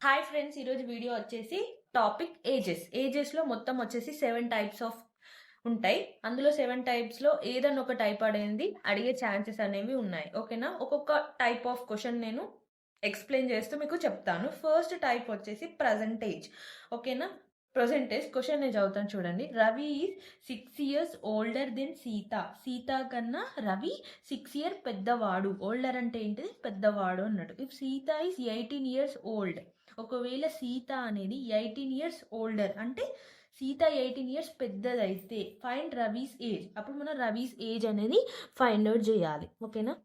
Hi friends, ఈరోజు video వచ్చేసి topic ఏజెస్లో మొత్తం వచ్చేసి 7 టైప్స్ ఆఫ్ ఉంటాయి. అందులో 7 టైప్స్లో ఏదైనా ఒక టైప్ అనేది అడిగే ఛాన్సెస్ అనేవి ఉన్నాయి. ఓకేనా, ఒక్కొక్క టైప్ ఆఫ్ క్వశ్చన్ నేను ఎక్స్ప్లెయిన్ చేస్తూ మీకు చెప్తాను. ఫస్ట్ టైప్ వచ్చేసి ప్రజెంటేజ్. ఓకేనా, ప్రజెంటేజ్ క్వశ్చన్ నేను చదువుతాను చూడండి. Ravi is 6 years older than Sita. Sita కన్నా రవి 6 years పెద్దవాడు. ఓల్డర్ అంటే ఏంటిది? పెద్దవాడు అన్నట్టు. If Sita is 18 years old, ఒకవేళ సీత అనేది 18 years ఓల్డర్ అంటే సీత 18 years పెద్దదైతే ఫైండ్ రవీస్ ఏజ్. అప్పుడు మనం రవీస్ ఏజ్ అనేది ఫైండ్ అవుట్ చేయాలి. ఓకేనా,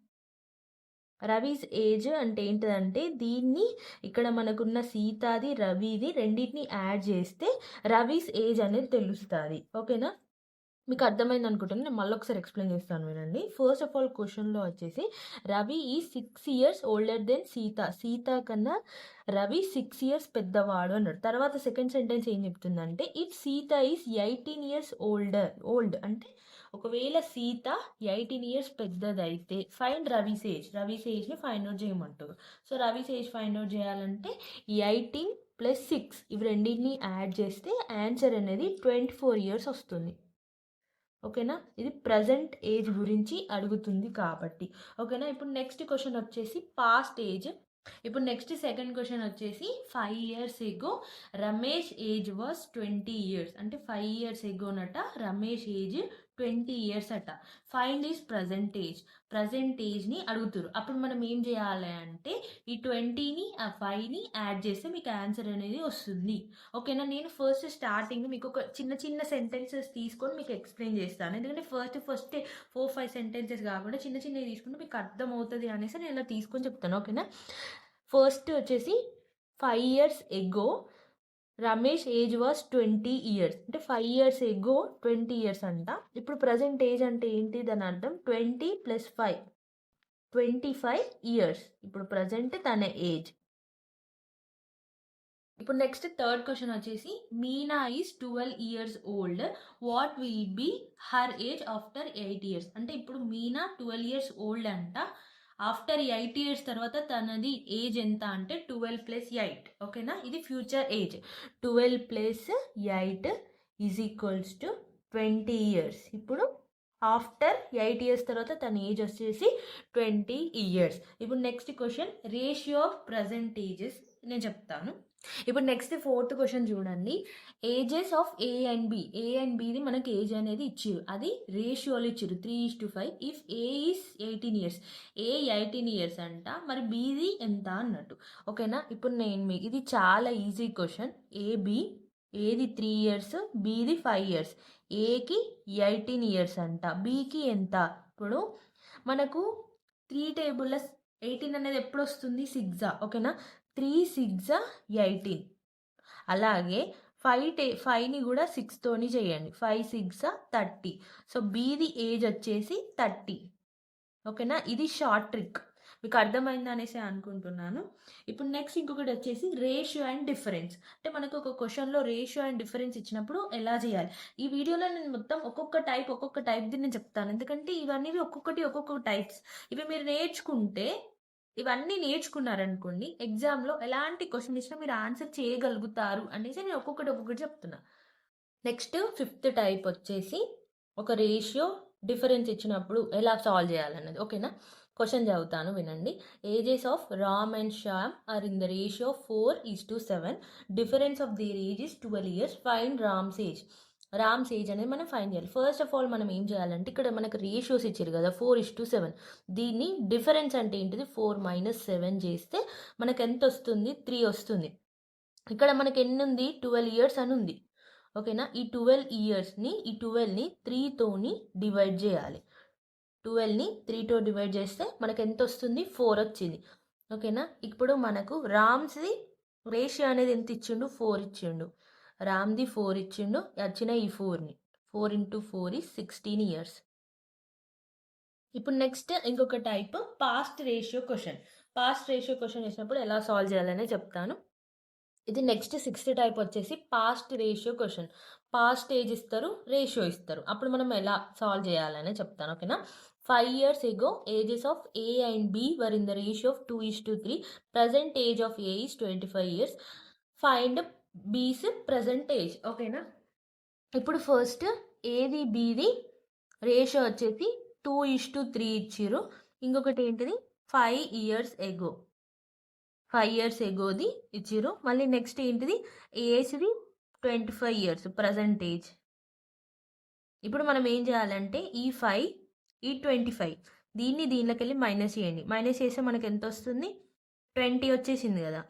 రవీస్ ఏజ్ అంటే ఏంటిదంటే దీన్ని ఇక్కడ మనకున్న సీతాది రవిది రెండింటిని యాడ్ చేస్తే రవీస్ ఏజ్ అనేది తెలుస్తుంది. ఓకేనా, మీకు అర్థమైంది అనుకుంటాను. నేను మళ్ళీ ఒకసారి ఎక్స్ప్లెయిన్ చేస్తాను వినండి. ఫస్ట్ ఆఫ్ ఆల్ క్వశ్చన్లో వచ్చేసి రవి ఈ 6 years older than Sita. Sita కన్నా రవి 6 years పెద్దవాడు అన్నాడు. తర్వాత సెకండ్ సెంటెన్స్ ఏం చెప్తుందంటే if Sita is 18 years old అంటే ఒకవేళ సీత 18 years పెద్దదైతే ఫైండ్ రవీస్ ఏజ్. రవీస్ ఏజ్ని ఫైండ్ అవుట్ చేయమంటారు. So Ravi's age find out చేయాలంటే 18 + 6 ఇవి రెండింటిని యాడ్ చేస్తే ఆన్సర్ అనేది 24 years వస్తుంది. ఓకేనా, ఇది ప్రజెంట్ ఏజ్ గురించి అడుగుతుంది కాబట్టి. ఓకేనా, ఇప్పుడు నెక్స్ట్ క్వశ్చన్ వచ్చేసి పాస్ట్ ఏజ్. ఇప్పుడు నెక్స్ట్ సెకండ్ క్వశ్చన్ వచ్చేసి 5 years ago Ramesh age was 20 years. అంటే 5 years ఎగోనట రమేష్ ఏజ్ 20 years అట. Find is present age. Present ఏజ్ని అడుగుతారు. అప్పుడు మనం ఏం చేయాలి అంటే ఈ 20ని ఆ 5ని యాడ్ చేస్తే మీకు ఆన్సర్ అనేది వస్తుంది. ఓకేనా, నేను ఫస్ట్ స్టార్టింగ్ మీకు ఒక చిన్న చిన్న సెంటెన్సెస్ తీసుకొని మీకు ఎక్స్ప్లెయిన్ చేస్తాను. ఎందుకంటే ఫస్ట్ 4-5 సెంటెన్సెస్ కాకుండా చిన్న చిన్నవి తీసుకుంటే మీకు అర్థమవుతుంది అనేసి నేను ఇలా తీసుకొని చెప్తాను. ఓకేనా, ఫస్ట్ వచ్చేసి 5 years ago Ramesh age was 20 years. అంటే 5 years ఎగో 20 years అంట. ఇప్పుడు ప్రజెంట్ ఏజ్ అంటే ఏంటి? దాని అర్థం 20 + 5 25 years. ఇప్పుడు ప్రజెంట్ తన ఏజ్. ఇప్పుడు నెక్స్ట్ థర్డ్ క్వశ్చన్ వచ్చేసి Meena is 12 years old. What will be her age after 8 years. అంటే ఇప్పుడు మీనా 12 years ఓల్డ్ అంట. ఆఫ్టర్ 8 years తర్వాత తనది ఏజ్ ఎంత అంటే 12 + 8. ఓకేనా, ఇది ఫ్యూచర్ ఏజ్. 12 + 8 = 20 years. ఇప్పుడు ఆఫ్టర్ 8 years తర్వాత తన ఏజ్ వచ్చేసి 20 years. ఇప్పుడు next question ratio of present ages నేను చెప్తాను. ఇప్పుడు నెక్స్ట్ ఫోర్త్ క్వశ్చన్ చూడండి. Ages of A and B. A and బిది మనకి ఏజ్ అనేది ఇచ్చిరు, అది రేషియోలు ఇచ్చిరు 3:5. If A is 18 years, A 18 years అంట, మరి బిది ఎంత అన్నట్టు. ఓకేనా, ఇప్పుడు నేను ఇది చాలా ఈజీ క్వశ్చన్. ఏది 3 years, బిది 5 years. ఏకి 18 years అంట, బికి ఎంత? ఇప్పుడు మనకు 3 టేబుల్లో 18 అనేది ఎప్పుడు వస్తుంది? 6. ఓకేనా, 3 6 18. అలాగే 5ని కూడా 6తోని చేయండి. 5 6 30. సో బీది ఏజ్ వచ్చేసి 30. ఓకేనా, ఇది షార్ట్ ట్రిక్. మీకు అర్థమైంది అనేసి అనుకుంటున్నాను. ఇప్పుడు నెక్స్ట్ ఇంకొకటి వచ్చేసి రేషియో అండ్ డిఫరెన్స్. అంటే మనకు ఒక క్వశ్చన్లో రేషియో అండ్ డిఫరెన్స్ ఇచ్చినప్పుడు ఎలా చేయాలి. ఈ వీడియోలో నేను మొత్తం ఒక్కొక్క టైప్ది నేను చెప్తాను. ఎందుకంటే ఇవన్నీ ఒక్కొక్క టైప్స్. ఇవి మీరు నేర్చుకుంటే, ఇవన్నీ నేర్చుకున్నారనుకోండి, ఎగ్జామ్లో ఎలాంటి క్వశ్చన్ ఇచ్చినా మీరు ఆన్సర్ చేయగలుగుతారు అనేసి నేను ఒక్కొక్కటి చెప్తున్నా. నెక్స్ట్ ఫిఫ్త్ టైప్ వచ్చేసి ఒక రేషియో డిఫరెన్స్ ఇచ్చినప్పుడు ఎలా సాల్వ్ చేయాలన్నది. ఓకేనా, క్వశ్చన్ చదువుతాను వినండి. Ages of Ram and Shyam are in the ratio 4:7. Difference of their age is 12 years. Find Ram's age. Ram's age అనేది మనం ఫైండ్ చేయాలి. ఫస్ట్ ఆఫ్ ఆల్ మనం ఏం చేయాలంటే ఇక్కడ మనకు రేషియోస్ ఇచ్చారు కదా 4:7. దీన్ని డిఫరెన్స్ అంటే ఏంటిది? 4 - 7 చేస్తే మనకు ఎంత వస్తుంది? 3 వస్తుంది. ఇక్కడ మనకి ఎన్ని ఉంది? 12 years అని ఉంది. ఓకేనా, ఈ 12 yearsని ఈ 12ని 3తోని డివైడ్ చేయాలి. 12ని 3తో డివైడ్ చేస్తే మనకు ఎంత వస్తుంది? 4 వచ్చింది. ఓకేనా, ఇప్పుడు మనకు రామ్స్ది రేషియో అనేది ఎంత ఇచ్చిండు? 4 ఇచ్చిండు. రామ్ది 4 ఇచ్చిండు. వచ్చిన ఈ 4ని 4 × 4 = 16 years. ఇప్పుడు నెక్స్ట్ ఇంకొక type past ratio question. Past ratio question వేసినప్పుడు ఎలా సాల్వ్ చేయాలనే చెప్తాను. ఇది నెక్స్ట్ 6th టైప్ వచ్చేసి past ratio question. Past age ఇస్తారు, రేషియో ఇస్తారు. అప్పుడు మనం ఎలా సాల్వ్ చేయాలనే చెప్తాను. ఓకేనా, 5 years ago, ages of A and B were in the ratio of 2:3. Present age of A is 25 years. Find B's present age. ఓకేనా, ఇప్పుడు ఫస్ట్ ఏది బీది రేషియో వచ్చేసి 2:3 ఇచ్చిర్రు. ఇంకొకటి ఏంటిది 5 years ago, 5 years agoది ఇచ్చిర్రు. మళ్ళీ నెక్స్ట్ ఏంటిది ఏజ్ది 25 years ప్రజెంట్ ఏజ్. ఇప్పుడు మనం ఏం చేయాలంటే ఈ 5 ఈ 25 దీన్ని దీనిలోకి వెళ్ళి మైనస్ చేయండి. మైనస్ చేస్తే మనకి ఎంత వస్తుంది 20 వచ్చేసింది కదా.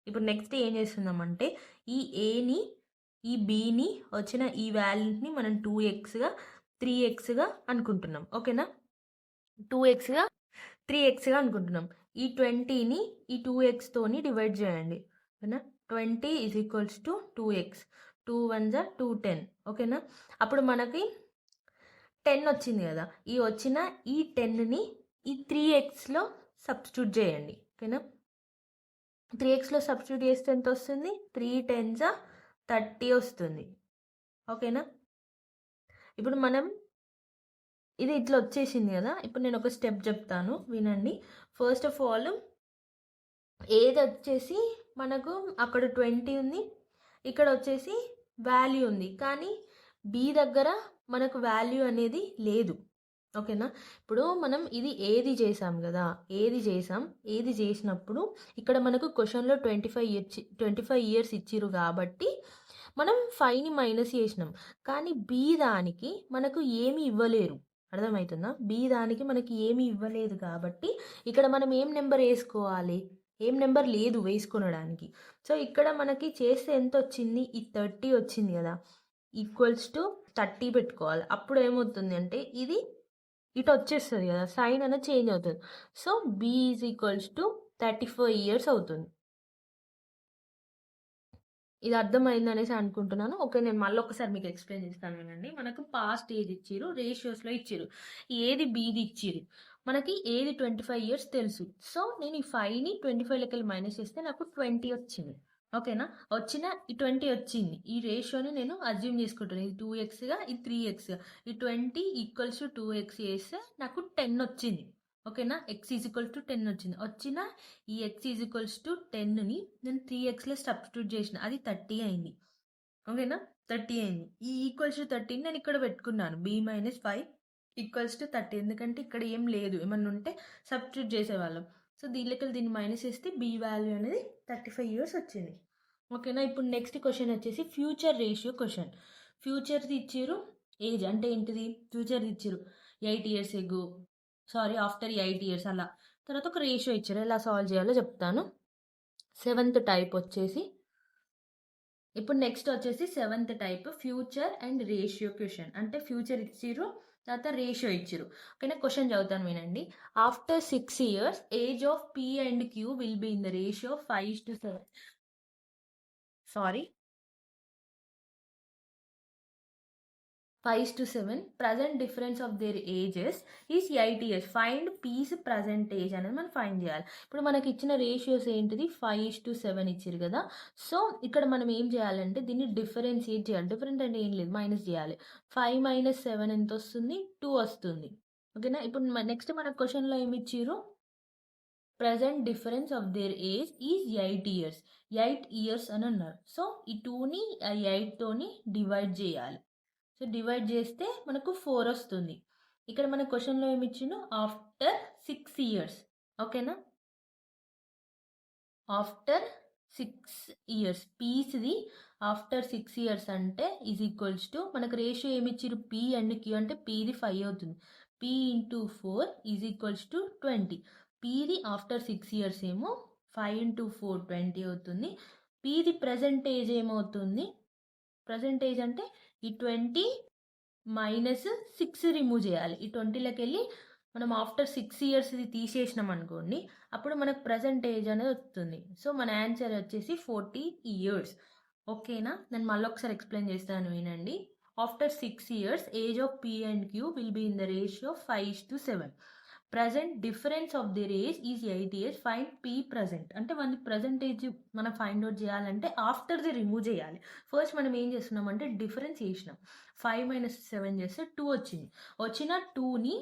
ఇప్పుడు నెక్స్ట్ ఏం చేస్తున్నామంటే ఈ ఏని ఈ బీని వచ్చిన ఈ వాల్యూని మనం 2xగా 3xగా అనుకుంటున్నాం. ఓకేనా, 2xగా 3xగా అనుకుంటున్నాం. ఈ 20ని ఈ 2x తోని డివైడ్ చేయండి. ఓకేనా, 20 = 2x. 2 1 2 10. ఓకేనా, అప్పుడు మనకి 10 వచ్చింది కదా. ఈ వచ్చిన ఈ 10ని ఈ 3xలో సబ్స్టిట్యూట్ చేయండి. ఓకేనా, 3xలో సబ్స్టిట్యూట్ చేస్తే ఎంత వస్తుంది 3 10s 30 వస్తుంది. ఓకేనా, ఇప్పుడు మనం ఇది ఇట్లా వచ్చేసింది కదా. ఇప్పుడు నేను ఒక స్టెప్ చెప్తాను వినండి. ఫస్ట్ ఆఫ్ ఆల్ ఏది వచ్చేసి మనకు అక్కడ 20 ఉంది, ఇక్కడ వచ్చేసి వాల్యూ ఉంది, కానీ బి దగ్గర మనకు వాల్యూ అనేది లేదు. ఓకేనా, ఇప్పుడు మనం ఇది ఏది చేసాం కదా, ఏది చేసినప్పుడు ఇక్కడ మనకు క్వశ్చన్లో 25 years ఇచ్చిరు కాబట్టి మనం 5ని మైనస్ చేసినాం. కానీ బి దానికి మనకు ఏమి ఇవ్వలేరు, అర్థమవుతుందా? బి దానికి మనకి ఏమి ఇవ్వలేదు కాబట్టి ఇక్కడ మనం ఏం నెంబర్ వేసుకోవాలి, ఏం నెంబర్ లేదు వేసుకొనడానికి. సో ఇక్కడ మనకి చేస్తే ఎంత వచ్చింది, ఈ 30 వచ్చింది కదా, =30 పెట్టుకోవాలి. అప్పుడు ఏమవుతుంది అంటే ఇది ఇటు వచ్చేస్తుంది కదా, సైన్ అనేది చేంజ్ అవుతుంది. సో బి = 34 years అవుతుంది. ఇది అర్థమైంది అనేసి అనుకుంటున్నాను. ఓకే, నేను మళ్ళీ ఒకసారి మీకు ఎక్స్ప్లెయిన్ చేస్తాను వినండి. మనకు పాస్ట్ ఏజ్ ఇచ్చిరు, రేషియోస్లో ఇచ్చిరు, ఏది బీది ఇచ్చిరు, మనకి ఏది 25 years తెలుసు. సో నేను ఈ 5ని 25లోకి వెళ్ళి మైనస్ చేస్తే నాకు 20 వచ్చింది. ఓకేనా, వచ్చిన ఈ 20 వచ్చింది. ఈ రేషియోని నేను అజ్యూమ్ చేసుకుంటాను, ఇది 2xగా ఇది 3xగా. ఈ 20 = 2x చేస్తే నాకు 10 వచ్చింది. ఓకేనా, x = 10 వచ్చింది. వచ్చిన ఈ x = 10ని నేను 3xలో సబ్స్టిట్యూట్ చేసిన, అది 30 అయింది. ఓకేనా, 30 అయింది. ఈ =30ని నేను ఇక్కడ పెట్టుకున్నాను, b - 5 = 30. ఎందుకంటే ఇక్కడ ఏం లేదు, ఏమన్నా ఉంటే సబ్స్టిట్యూట్ చేసేవాళ్ళం. సో దీనిలోకి దీన్ని మైనస్ చేస్తే బి వాల్యూ అనేది 35 years వచ్చింది. ఓకేనా, ఇప్పుడు నెక్స్ట్ క్వశ్చన్ వచ్చేసి ఫ్యూచర్ రేషియో క్వశ్చన్. ఫ్యూచర్ది ఇచ్చారు, ఏజ్ అంటే ఏంటిది, ఫ్యూచర్ది ఇచ్చారు 8 years ago, ఆఫ్టర్ 8 years అలా. తర్వాత ఒక రేషియో ఇచ్చారు, ఎలా సాల్వ్ చేయాలో చెప్తాను. 7th టైప్ వచ్చేసి, ఇప్పుడు నెక్స్ట్ వచ్చేసి 7th type future and ratio question. అంటే ఫ్యూచర్ ఇచ్చిర్రు, తర్వాత రేషియో ఇచ్చిర్రు. ఓకేనా, క్వశ్చన్ చదువుతాను వినండి. After 6 years age of P and Q will be in the ratio 5:7. 5:7. Present difference of their ages is 8 years. Find P's present age అనేది మనం find చేయాలి. ఇప్పుడు మనకి ఇచ్చిన రేషియోస్ ఏంటిది 5:7 ఇచ్చారు కదా. సో ఇక్కడ మనం ఏం చేయాలంటే దీన్ని డిఫరెన్షియేట్ చేయాలి. డిఫరెంట్ అంటే ఏం లేదు, మైనస్ చేయాలి. 5 - 7 ఎంత వస్తుంది, 2 వస్తుంది. ఓకేనా, ఇప్పుడు నెక్స్ట్ మన క్వశ్చన్లో ఏమి ఇచ్చారు, present difference of their age is 8 years. 8 years అని అన్నారు. సో ఈ 2ని 8తోని డివైడ్ చేయాలి. సో డివైడ్ చేస్తే మనకు 4 వస్తుంది. ఇక్కడ మన క్వశ్చన్లో ఏమి ఇచ్చిండు, ఆఫ్టర్ 6 years. ఓకేనా, ఆఫ్టర్ 6 years పీస్ది ఆఫ్టర్ 6 years అంటే = మనకు రేషియో ఏమి ఇచ్చిరు, పి అండ్ క్యూ అంటే పీది 5 అవుతుంది. p × 4 = 20. పీది ఆఫ్టర్ 6 years ఏమో 5 × 4 20 అవుతుంది. పీది ప్రజెంట్ ఏజ్ ఏమవుతుంది, ప్రజెంట్ ఏజ్ అంటే ఈ 20 - 6 రిమూవ్ చేయాలి. ఈ 20లోకి వెళ్ళి మనం ఆఫ్టర్ 6 years ఇది తీసేసినాం అనుకోండి, అప్పుడు మనకు ప్రజెంట్ ఏజ్ అనేది వస్తుంది. సో మన ఆన్సర్ వచ్చేసి 40 years. ఓకేనా, నేను మళ్ళీ ఒకసారి ఎక్స్ప్లెయిన్ చేస్తాను వినండి. After 6 years age of P and Q will be in the ratio 5:7. Present difference of the age is 8 years. Find P present అంటే మన ప్రజెంట్ ఏజ్ మనం ఫైండ్ అవుట్ చేయాలంటే ఆఫ్టర్ది రిమూవ్ చేయాలి. ఫస్ట్ మనం ఏం చేస్తున్నాం అంటే డిఫరెన్స్ చేసినాం, 5 - 7 చేస్తే 2 వచ్చింది. వచ్చిన 2ని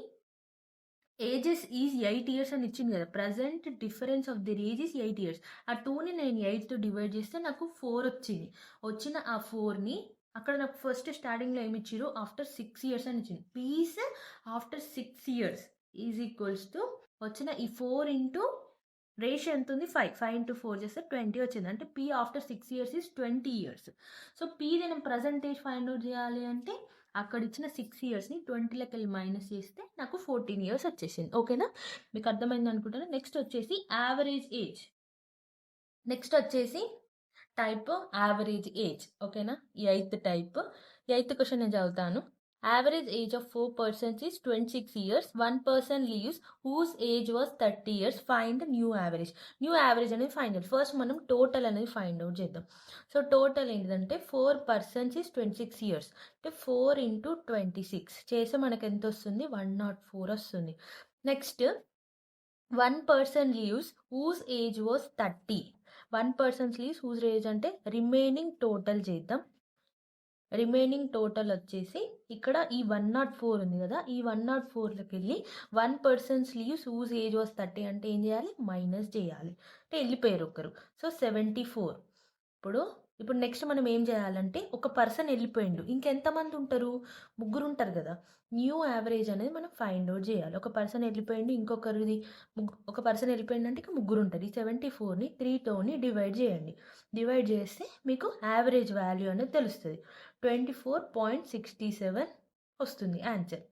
ఏజెస్ ఈజ్ 8 ఇయర్స్ అని ఇచ్చింది కదా. Present difference of దిర్ age is 8 years. ఆ 2ని నేను 8తో డివైడ్ చేస్తే నాకు 4 వచ్చింది. వచ్చిన ఆ 4ని అక్కడ నాకు ఫస్ట్ స్టార్టింగ్లో ఏమి ఇచ్చారు, ఆఫ్టర్ 6 ఇయర్స్ అని ఇచ్చింది. P's after 6 years is equals to వచ్చిన ఈ 4 ఇంటూ రేషియో ఎంత ఉంది, 5. 5 ఇంటూ 4 చేస్తే 20 వచ్చింది. అంటే P after 6 years is 20 years. So P నేను ప్రజెంటేజ్ ఫైండ్ అవుట్ చేయాలి అంటే అక్కడ ఇచ్చిన 6 ఇయర్స్ని 20లోకి వెళ్ళి మైనస్ చేస్తే నాకు 14 ఇయర్స్ వచ్చేసింది. ఓకేనా, మీకు అర్థమైంది అనుకుంటాను. నెక్స్ట్ వచ్చేసి యావరేజ్ ఏజ్. నెక్స్ట్ వచ్చేసి టైప్ యావరేజ్ ఏజ్. ఓకేనా, ఈ 8th టైప్. ఈ 8th క్వశ్చన్ నేను చదువుతాను. Average age of 4 persons is 26 years. One person leaves whose age was 30 years. Find the new average. New average అనేది ఫైండ్ అవుట్. ఫస్ట్ మనం total అనేది find out చేద్దాం. So total ఏంటిదంటే 4 persons is 26 years. అంటే 4 into 26 చేస్తే మనకు ఎంత వస్తుంది, 104 వస్తుంది. Next 1 person leaves whose age was 30. 1 person leaves whose age అంటే రిమైనింగ్ టోటల్ చేద్దాం. రిమైనింగ్ టోటల్ వచ్చేసి ఇక్కడ ఈ 104 ఉంది కదా, ఈ 104లోకి వెళ్ళి 1 persons leaves whose age was 30 అంటే ఏం చేయాలి, మైనస్ చేయాలి. అంటే వెళ్ళిపోయారు ఒకరు. సో 74. ఇప్పుడు నెక్స్ట్ మనం ఏం చేయాలంటే ఒక పర్సన్ వెళ్ళిపోయిండు, ఇంకెంతమంది ఉంటారు, ముగ్గురు ఉంటారు కదా. న్యూ యావరేజ్ అనేది మనం ఫైండ్ అవుట్ చేయాలి. ఒక పర్సన్ వెళ్ళిపోయిండు, ఇంకొకరిది ఒక పర్సన్ వెళ్ళిపోయిండు అంటే ఇక ముగ్గురు ఉంటారు. ఈ 74ని 3తోని డివైడ్ చేయండి. డివైడ్ చేస్తే మీకు యావరేజ్ వాల్యూ అనేది తెలుస్తుంది. 24.67 వస్తుంది ఆన్సర్.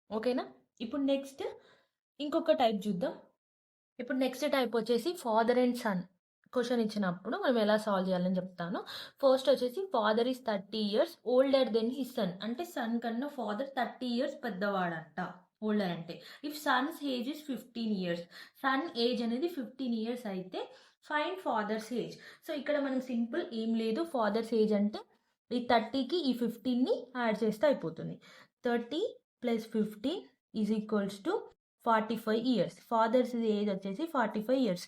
ఓకేనా, ఇప్పుడు నెక్స్ట్ ఇంకొక టైప్ చూద్దాం. ఇప్పుడు నెక్స్ట్ టైప్ వచ్చేసి ఫాదర్ అండ్ సన్. క్వశ్చన్ ఇచ్చినప్పుడు మనం ఎలా సాల్వ్ చేయాలని చెప్తాను. ఫస్ట్ వచ్చేసి father is 30 years older than his son. అంటే సన్ కన్నా ఫాదర్ 30 years పెద్దవాడంట. ఓల్డర్ అంటే if son's age is 15 years, son age అనేది 15 years అయితే ఫైండ్ ఫాదర్స్ ఏజ్. సో ఇక్కడ మనం సింపుల్ ఏం లేదు, ఫాదర్స్ ఏజ్ అంటే ఈ 30కి ఈ 15ని యాడ్ చేస్తే అయిపోతుంది. 30 + 15 is equals to 45 years. Father's age వచ్చేసి 45 years.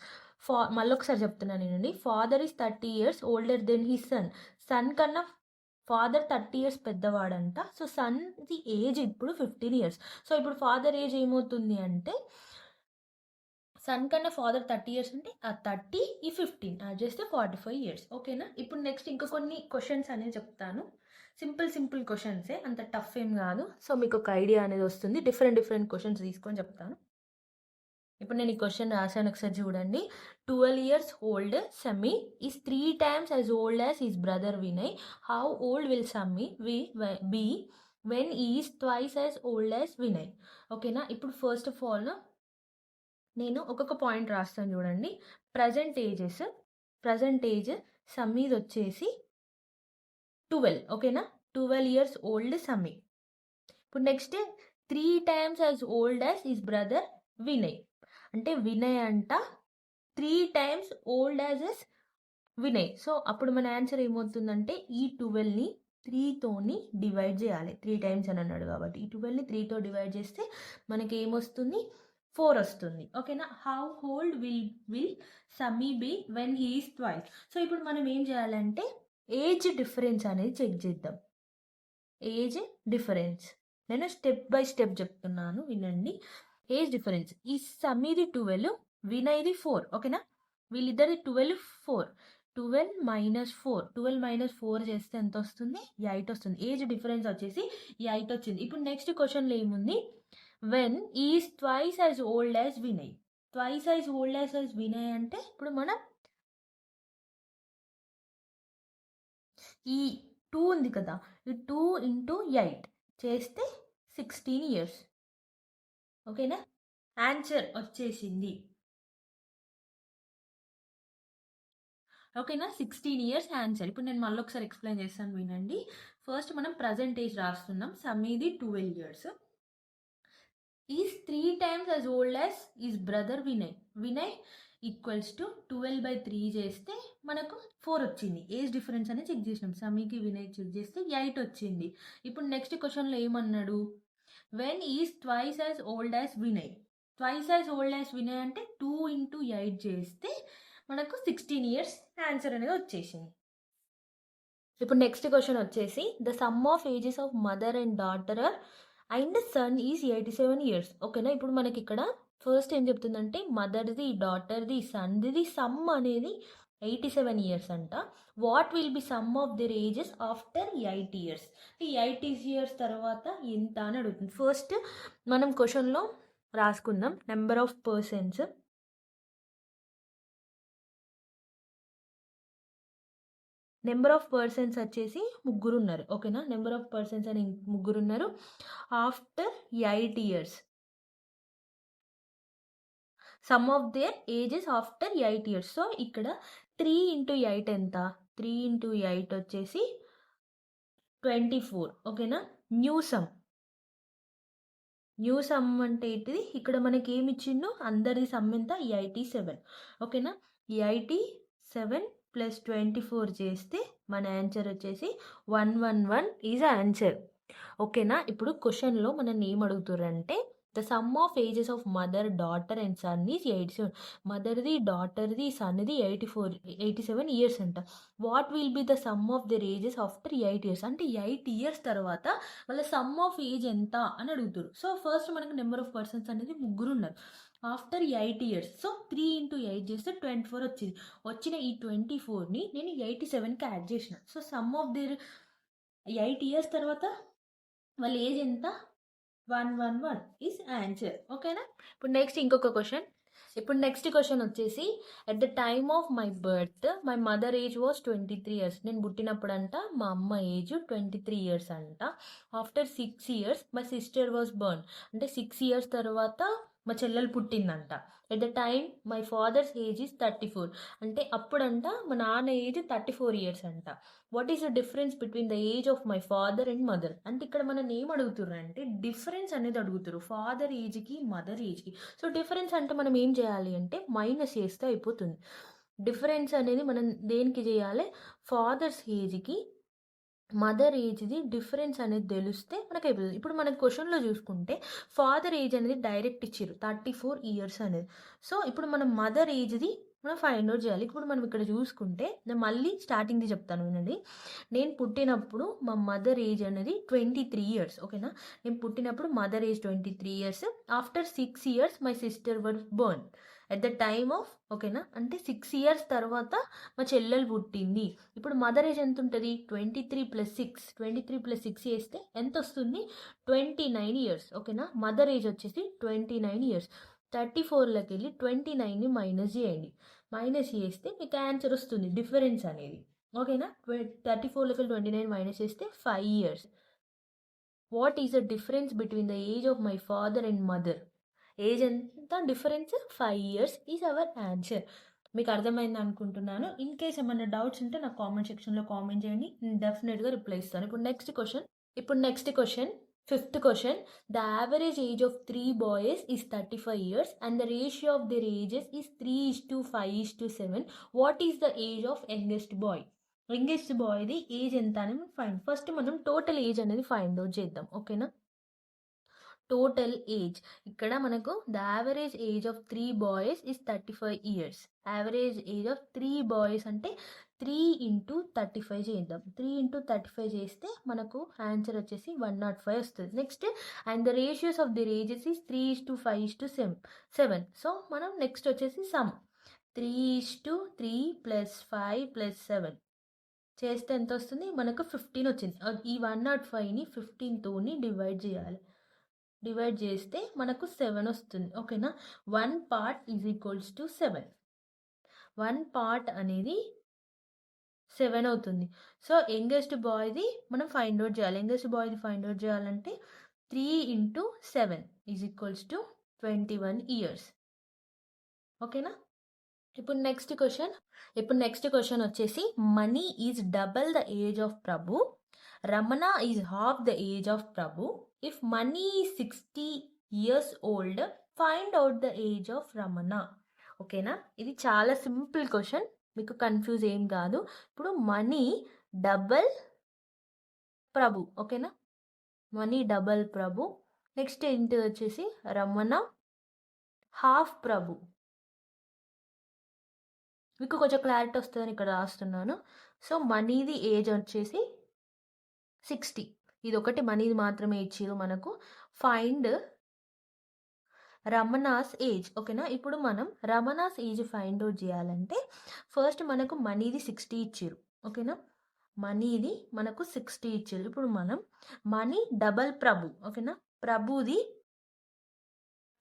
మళ్ళీ ఒకసారి చెప్తున్నాను నేనండి. Father is 30 years older than his son. Son కన్నా ఫాదర్ 30 years పెద్దవాడంట. సో సన్ది ఏజ్ ఇప్పుడు 15 years. సో ఇప్పుడు ఫాదర్ ఏజ్ ఏమవుతుంది అంటే సన్ కన్నా ఫాదర్ 30 years అంటే ఆ 30 ఈ 15 యాడ్ చేస్తే 45 years. ఓకేనా, ఇప్పుడు నెక్స్ట్ ఇంకా కొన్ని క్వశ్చన్స్ అనేది చెప్తాను. సింపుల్ క్వశ్చన్సే, అంత టఫ్ ఏం కాదు. సో మీకు ఒక ఐడియా అనేది వస్తుంది. డిఫరెంట్ క్వశ్చన్స్ తీసుకొని చెప్తాను. ఇప్పుడు నేను ఈ క్వశ్చన్ రాశాను, ఒకసారి చూడండి. 12 years old Sami is 3 times as old as his brother Vinay. How old will Sami be when he is twice as old as Vinay? ఓకేనా, ఇప్పుడు ఫస్ట్ ఆఫ్ ఆల్ నేను ఒక్కొక్క పాయింట్ రాస్తాను చూడండి. ప్రజెంట్ ఏజ్ సమ్మీది వచ్చేసి 12. ఓకేనా, 12 years old సమ్మీ. ఇప్పుడు next 3 times as old as his brother Vinay. అంటే వినయ్ అంట 3 times old as Vinay. So అప్పుడు మన ఆన్సర్ ఏమవుతుందంటే ఈ 12ని 3తోని డివైడ్ చేయాలి. 3 times అని అన్నాడు కాబట్టి ఈ 12ని 3తో డివైడ్ చేస్తే మనకి ఏమొస్తుంది, 4 వస్తుంది. ఓకేనా, how old will Sammy be when he is twice. So ఇప్పుడు మనం ఏం చేయాలంటే ఏజ్ డిఫరెన్స్ అనేది చెక్ చేద్దాం. ఏజ్ డిఫరెన్స్ నేను స్టెప్ బై స్టెప్ చెప్తున్నాను, వినండి. ఏజ్ డిఫరెన్స్, ఈ సమ్మీది 12, వినయ్ది 4. ఓకేనా, వీళ్ళిద్దరిది 12, 4. 12 - 4 చేస్తే ఎంత వస్తుంది, 8 వస్తుంది. ఏజ్ డిఫరెన్స్ వచ్చేసి 8 వచ్చింది. ఇప్పుడు నెక్స్ట్ క్వశ్చన్లో ఏముంది, when is twice as old as Vinay. Twice as old as Vinay అంటే ఇప్పుడు మనం ఈ 2 ఉంది కదా, ఈ 2 × 8 చేస్తే 16 years. ఓకేనా, ఆన్సర్ వచ్చేసింది. ఓకేనా, 16 years ఆన్సర్. ఇప్పుడు నేను మళ్ళీ ఒకసారి ఎక్స్ప్లెయిన్ చేస్తాను, వినండి. ఫస్ట్ మనం ప్రజెంట్ ఏజ్ రాస్తున్నాం. సమ్మీది 12 years. Is 3 times as old as is brother Vinay. Vinay equals to 12/3 చేస్తే మనకు 4 వచ్చింది. ఏజ్ డిఫరెన్స్ అనేది చెక్ చేసినాం. సమీకి వినయ్ చెక్ చేస్తే 8 వచ్చింది. ఇప్పుడు నెక్స్ట్ క్వశ్చన్లో ఏమన్నాడు, when is twice as old as Vinay. Twice as old as Vinay అంటే 2 × 8 చేస్తే మనకు 16 years ఆన్సర్ అనేది వచ్చేసింది. ఇప్పుడు నెక్స్ట్ క్వశ్చన్ వచ్చేసి the sum of ages of mother and daughter are and son is 87 years. ఓకేనా, ఇప్పుడు మనకి ఇక్కడ ఫస్ట్ ఏం చెప్తుందంటే మదర్ది, డాటర్ది, సన్ది సమ్ అనేది 87 ఇయర్స్ అంట. What will be some of their ages after 8 years. ఈ 8 ఇయర్స్ తర్వాత ఎంత అని అడుగుతుంది. ఫస్ట్ మనం క్వశ్చన్లో రాసుకుందాం number of persons. Number of persons వచ్చేసి ముగ్గురు ఉన్నారు. ఓకేనా, నెంబర్ ఆఫ్ పర్సన్స్ అని ముగ్గురు ఉన్నారు after 8 years. Some of their ages after 8 years. So ఇక్కడ 3 ఇంటూ 8 ఎంత? 3 ఇంటూ 8 వచ్చేసి 24. ఓకేనా, న్యూ సమ్ అంటే ఏంటిది? ఇక్కడ మనకి ఏమి ఇచ్చిందో అందరిది సమ్ ఎంత? 87. ఓకేనా, 87 ప్లస్ 24 చేస్తే మన ఆన్సర్ వచ్చేసి 111 ఈజ్ ఆన్సర్. ఓకేనా, ఇప్పుడు క్వశ్చన్లో మనం ఏం అడుగుతారంటే the sum of ages of mother, daughter and son is 87. మదర్ది, డాటర్ది, సన్ది 87 ఇయర్స్ అంట. What will be the sum of their ages after 8 years. అంటే 8 ఇయర్స్ తర్వాత వాళ్ళ సమ్ ఆఫ్ ఏజ్ ఎంత అని అడుగుతారు. సో ఫస్ట్ మనకు నెంబర్ ఆఫ్ పర్సన్స్ అనేది ముగ్గురు ఉన్నారు ఆఫ్టర్ 8 ఇయర్స్. సో 3 ఇంటూ 8 చేస్తే 24 వచ్చింది. వచ్చిన ఈ 24ని నేను 87కి యాడ్ చేసిన. So some of their 8 years తర్వాత వాళ్ళ ఏజ్ ఎంత? 111 ఈజ్ ఆన్సర్. ఓకేనా, ఇప్పుడు నెక్స్ట్ ఇంకొక క్వశ్చన్. ఇప్పుడు నెక్స్ట్ క్వశ్చన్ వచ్చేసి at the time of my birth my mother age was 23 years. నేను పుట్టినప్పుడు అంట మా అమ్మ ఏజ్ 23 ఇయర్స్ అంట. After 6 years my sister was born. అంటే 6 ఇయర్స్ తర్వాత మా చెల్లెలు పుట్టిందంట. At the time my father's age is 34. అంటే అప్పుడంట మా నాన్న ఏజ్ 34 ఇయర్స్ అంట. What is the difference between the age of my father and mother. అంటే ఇక్కడ మనం ఏం అడుగుతున్నారు అంటే డిఫరెన్స్ అనేది అడుగుతారు ఫాదర్ ఏజ్కి మదర్ ఏజ్కి. సో డిఫరెన్స్ అంటే మనం ఏం చేయాలి అంటే మైనస్ చేస్తే అయిపోతుంది. డిఫరెన్స్ అనేది మనం దేనికి చేయాలి? ఫాదర్స్ ఏజ్కి మదర్ ఏజ్ది డిఫరెన్స్ అనేది తెలిస్తే మనకు అయిపోతుంది. ఇప్పుడు మన క్వశ్చన్లో చూసుకుంటే ఫాదర్ ఏజ్ అనేది డైరెక్ట్ ఇచ్చారు 34 ఇయర్స్ అనేది. సో ఇప్పుడు మనం మదర్ ఏజ్ది మనం ఫైండ్ అవుట్ చేయాలి. ఇప్పుడు మనం ఇక్కడ చూసుకుంటే నేను మళ్ళీ స్టార్టింగ్ది చెప్తాను వినండి. నేను పుట్టినప్పుడు మా మదర్ ఏజ్ అనేది 23 ఇయర్స్. ఓకేనా, నేను పుట్టినప్పుడు mother age 23 years. After 6 years my sister were burn. At the time of, ఓకేనా, అంటే 6 ఇయర్స్ తర్వాత మా చెల్లెలు పుట్టింది. ఇప్పుడు మదర్ ఏజ్ ఎంత ఉంటుంది? 23 ప్లస్ 6 చేస్తే ఎంత వస్తుంది? 29 ఇయర్స్. ఓకేనా, మదర్ ఏజ్ వచ్చేసి 29 ఇయర్స్. 34లోకి వెళ్ళి 29ని మైనస్ చేయండి. మైనస్ చేస్తే మీకు ఆన్సర్ వస్తుంది డిఫరెన్స్ అనేది. ఓకేనా, 34లోకి వెళ్ళి 29 మైనస్ చేస్తే 5 years. What is the difference between the age of my father and mother? Age ఎంత difference? 5 years is our answer. మీకు అర్థమైంది అనుకుంటున్నాను. ఇన్ కేస్ ఏమైనా డౌట్స్ ఉంటే నాకు కామెంట్ సెక్షన్లో కామెంట్ చేయండి, నేను డెఫినెట్గా రిప్లై ఇస్తాను. ఇప్పుడు next question, fifth question. The average age of 3 boys is 35 years and the ratio of their ages is 3:5:7. What is the age of youngest boy? Youngest బాయ్ది ఏజ్ ఎంత అని ఫస్ట్ మనం టోటల్ ఏజ్ అనేది find out చేద్దాం. ఓకేనా, total age ఇక్కడ మనకు the average age of 3 boys is 35 years. Average age of 3 boys అంటే 3 ఇంటూ 35 చేద్దాం. 3 ఇంటూ 35 చేస్తే మనకు ఆన్సర్ వచ్చేసి 105 వస్తుంది. Next and the ratios of the ages is 3:5:7. So మనం నెక్స్ట్ వచ్చేసి సమ్ 3:3 + 5 + 7 చేస్తే ఎంత వస్తుంది? మనకు 15 వచ్చింది. ఈ 105ని 15తోని డివైడ్ చేస్తే మనకు 7 వస్తుంది. ఓకేనా, 1 part is equals to 7. 1 part అనేది 7 అవుతుంది. సో యంగెస్ట్ బాయ్ది మనం ఫైండ్ అవుట్ చేయాలి. యంగెస్ట్ బాయ్ది ఫైండ్ అవుట్ చేయాలంటే 3 into 7 is equals to 21 years. ఓకేనా, ఇప్పుడు నెక్స్ట్ క్వశ్చన్ వచ్చేసి money is double the age of Prabhu, Ramana is half the age of Prabhu. If money is 60 years old find out the age of Ramana. ఓకేనా, ఇది చాలా simple question, మీకు confuse ఏం కాదు. ఇప్పుడు మనీ డబల్ ప్రభు. ఓకేనా, మనీ డబల్ ప్రభు. Next ఏంటి వచ్చేసి రమణ హాఫ్ ప్రభు. మీకు కొంచెం క్లారిటీ వస్తుందని ఇక్కడ రాస్తున్నాను. సో మనీది ఏజ్ వచ్చేసి 60. ఇది ఒకటి మనీది మాత్రమే ఇచ్చారు మనకు. Find Ramana's age. ఓకేనా, ఇప్పుడు మనం రమణాస్ ఏజ్ ఫైండ్ అవుట్ చేయాలంటే ఫస్ట్ మనకు మనీది 60 ఇచ్చారు. ఓకేనా, మనీది మనకు 60 ఇచ్చారు. ఇప్పుడు మనం మనీ డబల్ ప్రభు. ఓకేనా,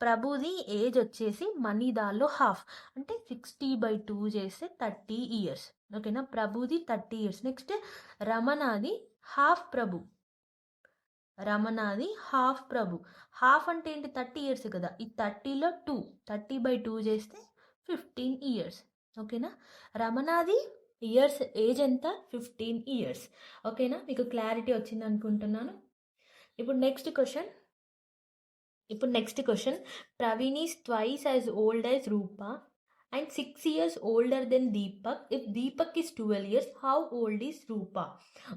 ప్రభుది ఏజ్ వచ్చేసి మనీ దానిలో హాఫ్ అంటే 60/2 చేస్తే 30 ఇయర్స్. ఓకేనా, ప్రభుది 30 ఇయర్స్. నెక్స్ట్ రమణాది హాఫ్ ప్రభు. రమణాది హాఫ్ ప్రభు. హాఫ్ అంటే ఏంటి, 30 ఇయర్స్ కదా. ఈ 30లో 2, 30/2 చేస్తే 15 ఇయర్స్. ఓకేనా, రమణాది ఇయర్స్ ఏజ్ ఎంత, 15 ఇయర్స్. ఓకేనా, మీకు క్లారిటీ వచ్చింది అనుకుంటున్నాను. ఇప్పుడు next question Praveen is twice as old as Rupa and 6 years older then Deepak. If Deepak is 12 years, how old is Rupa?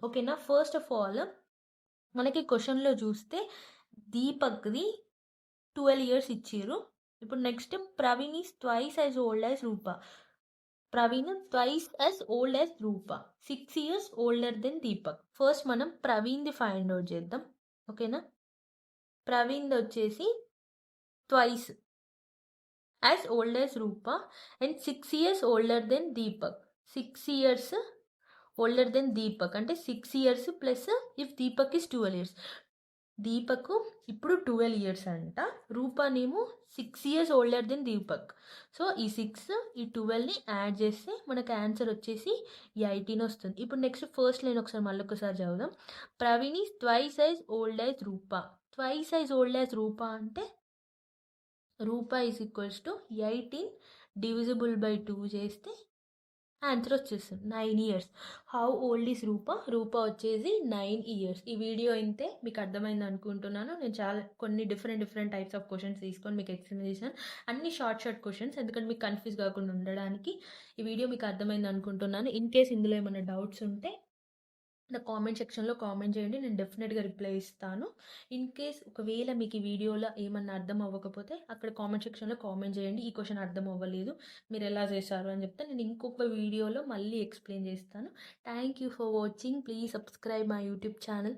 ఓకేనా, ఫస్ట్ ఆఫ్ ఆల్ మనకి క్వశ్చన్లో చూస్తే దీపక్ది 12 years ఇచ్చారు. ఇప్పుడు next Praveen is twice as old as Rupa. Praveen twice as old as Rupa, 6 years older then Deepak. First మనం ప్రవీణ్ది find out చేద్దాం. ఓకేనా, ప్రవీణ్ది వచ్చేసి twice as old as Rupa and 6 years older then Deepak. 6 years older then Deepak అంటే 6 years plus if Deepak is 12 years. Deepak ఇప్పుడు 12 years అంట, రూపానేమో 6 years older then Deepak. So ఈ 6 ఈ 12ని యాడ్ చేస్తే మనకు ఆన్సర్ వచ్చేసి 18 వస్తుంది. ఇప్పుడు నెక్స్ట్ ఫస్ట్ లైన్ ఒకసారి మళ్ళొకసారి చదువుదాం. Praveen is twice as old as Rupa. Twice as old as Rupa అంటే Rupa is equals to 18 divisible by 2 చేస్తే ఆన్సర్ వచ్చేస్తుంది 9 years. How old is Rupa? Rupa వచ్చేసి 9 years. ఈ వీడియో అయితే మీకు అర్థమైంది అనుకుంటున్నాను. నేను చాలా కొన్ని డిఫరెంట్ టైప్స్ ఆఫ్ క్వశ్చన్స్ తీసుకొని మీకు ఎక్స్ప్లెయిన్ చేశాను. అన్ని షార్ట్ క్వశ్చన్స్, ఎందుకంటే మీకు కన్ఫ్యూజ్ కాకుండా ఉండడానికి. ఈ వీడియో మీకు అర్థమైంది అనుకుంటున్నాను. ఇన్ కేస్ ఇందులో ఏమైనా డౌట్స్ ఉంటే నా కామెంట్ సెక్షన్లో కామెంట్ చేయండి, నేను డెఫినెట్గా రిప్లై ఇస్తాను. ఇన్ కేస్ ఒకవేళ మీకు ఈ వీడియోలో ఏమన్నా అర్థం అవ్వకపోతే అక్కడ కామెంట్ సెక్షన్లో కామెంట్ చేయండి, ఈ క్వశ్చన్ అర్థం అవ్వలేదు మీరు ఎలా చేశారు అని చెప్తే నేను ఇంకొక వీడియోలో మళ్ళీ ఎక్స్ప్లెయిన్ చేస్తాను. Thank you for watching. Please subscribe my YouTube channel.